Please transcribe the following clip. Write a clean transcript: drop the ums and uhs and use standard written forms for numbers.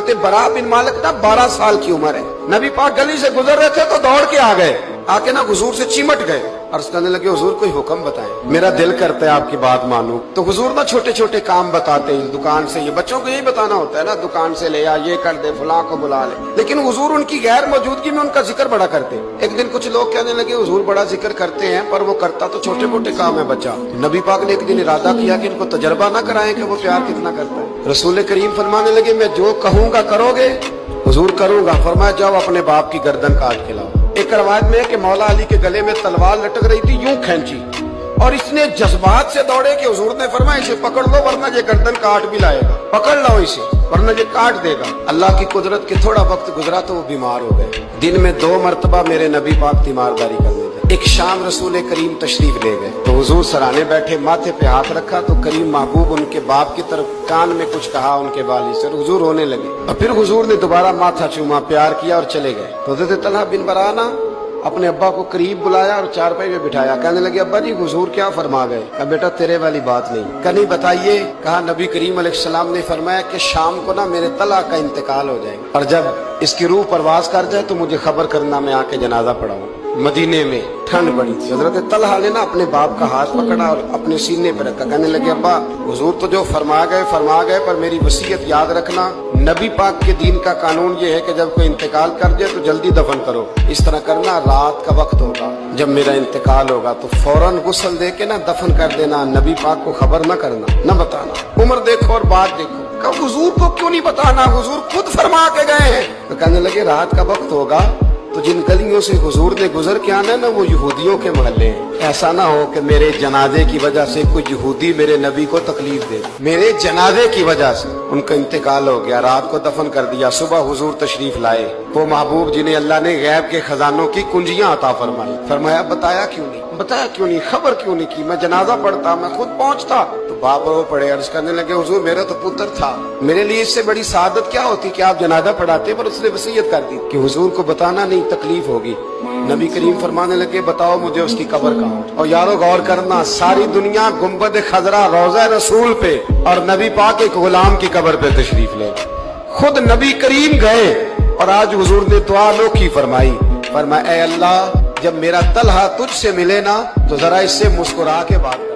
حضرت برا بن مالک نا 12 سال کی عمر ہے، نبی پاک گلی سے گزر رہے تھے تو دوڑ کے آ گئے، آ کے نا حضور سے چمٹ گئے، عرض کرنے لگے حضور کوئی حکم بتائیں، میرا دل کرتا ہے آپ کی بات مانوں۔ تو حضور نا چھوٹے چھوٹے کام بتاتے ہیں، دکان سے، یہ بچوں کو یہی بتانا ہوتا ہے نا، دکان سے لے آ، یہ کر دے، فلاں کو بلا لے، لیکن حضور ان کی غیر موجودگی میں ان کا ذکر بڑا کرتے۔ ایک دن کچھ لوگ کہنے لگے حضور بڑا ذکر کرتے ہیں پر وہ کرتا تو چھوٹے موٹے کام ہے بچہ۔ نبی پاک نے ایک دن ارادہ کیا کہ ان کو تجربہ نہ کرائیں کہ وہ پیار کتنا کرتا ہے۔ رسول کریم فرمانے لگے میں جو کہوں گا کرو گے؟ حضور کروں گا۔ فرمایا جاؤ اپنے باپ کی گردن کاٹ کے لاؤ۔ ایک روایت میں ہے کہ مولا علی کے گلے میں تلوار لٹک رہی تھی، یوں کھینچی اور اس نے جذبات سے دوڑے کہ حضور نے فرمایا اسے پکڑ لو ورنہ یہ گردن کاٹ بھی لائے گا، پکڑ لو اسے ورنہ یہ کاٹ دے گا۔ اللہ کی قدرت کے تھوڑا وقت گزرا تو وہ بیمار ہو گئے۔ دن میں 2 مرتبہ میرے نبی پاک تیمارداری کرنے گئے۔ ایک شام رسول کریم تشریف لے گئے تو حضور سرانے بیٹھے، ماتھے پہ ہاتھ رکھا تو کریم محبوب ان کے باپ کی طرف کان میں کچھ کہا ان کے والی سے، حضور رونے لگے اور پھر حضور نے دوبارہ ماتھا چوما، پیار کیا اور چلے گئے۔ تو حضرت طلحہ بن برانا اپنے ابا کو قریب بلایا اور چارپائی پہ بٹھایا، کہنے لگے ابا جی حضور کیا فرما گئے؟ کہا بیٹا تیرے والی بات نہیں۔ کہا نہیں بتائیے۔ کہا نبی کریم علیہ السلام نے فرمایا کہ شام کو نا میرے طلحہ کا انتقال ہو جائے اور جب اس کی روح پرواز کر جائے تو مجھے خبر کرنا، میں آ کے جنازہ پڑھاؤں۔ مدینے میں ٹھنڈ بڑی تھی، حضرت طلحہ نے نا اپنے باپ کا ہاتھ پکڑا اور اپنے سینے پہ رکھا، کہنے لگے ابا حضور تو جو فرما گئے پر میری وصیت یاد رکھنا، نبی پاک کے دین کا قانون یہ ہے کہ جب کوئی انتقال کر جائے تو جلدی دفن کرو، اس طرح کرنا رات کا وقت ہوگا جب میرا انتقال ہوگا تو فوراً غسل دے کے نا دفن کر دینا، نبی پاک کو خبر نہ کرنا، نہ بتانا۔ عمر دیکھو اور بات دیکھو، کہ حضور کو کیوں نہیں بتانا، حضور خود فرما کے گئے ہیں۔ تو کہنے لگے رات کا وقت ہوگا تو جن گلیوں سے حضور نے گزر کے آنا ہے نا وہ یہودیوں کے محلے ہیں، ایسا نہ ہو کہ میرے جنازے کی وجہ سے کوئی یہودی میرے نبی کو تکلیف دے، میرے جنازے کی وجہ سے ان کا انتقال ہو گیا، رات کو دفن کر دیا، صبح حضور تشریف لائے، وہ محبوب جنہیں اللہ نے غیب کے خزانوں کی کنجیاں عطا فرمائی، فرمایا بتایا کیوں نہیں، خبر کیوں نہیں کی، میں جنازہ پڑھتا، میں خود پہنچتا۔ تو باپ رو پڑے، عرض کرنے لگے حضور میرا تو پتر تھا، میرے لیے اس سے بڑی سعادت کیا ہوتی کہ آپ جنازہ پڑھاتے، پر اس نے وصیت کر دی کہ حضور کو بتانا نہیں، تکلیف ہوگی۔ نبی کریم فرمانے لگے بتاؤ مجھے اس کی قبر کہاں؟ اور یارو غور کرنا، ساری دنیا گنبد خضرا روضہ رسول پہ اور نبی پاک ایک غلام کی قبر پہ تشریف لے، خود نبی کریم گئے اور آج حضور نے دعا انوکھی فرمائی، فرمایا اے اللہ جب میرا طلحہ تجھ سے ملے نا تو ذرا اس سے مسکرا کے بات کر۔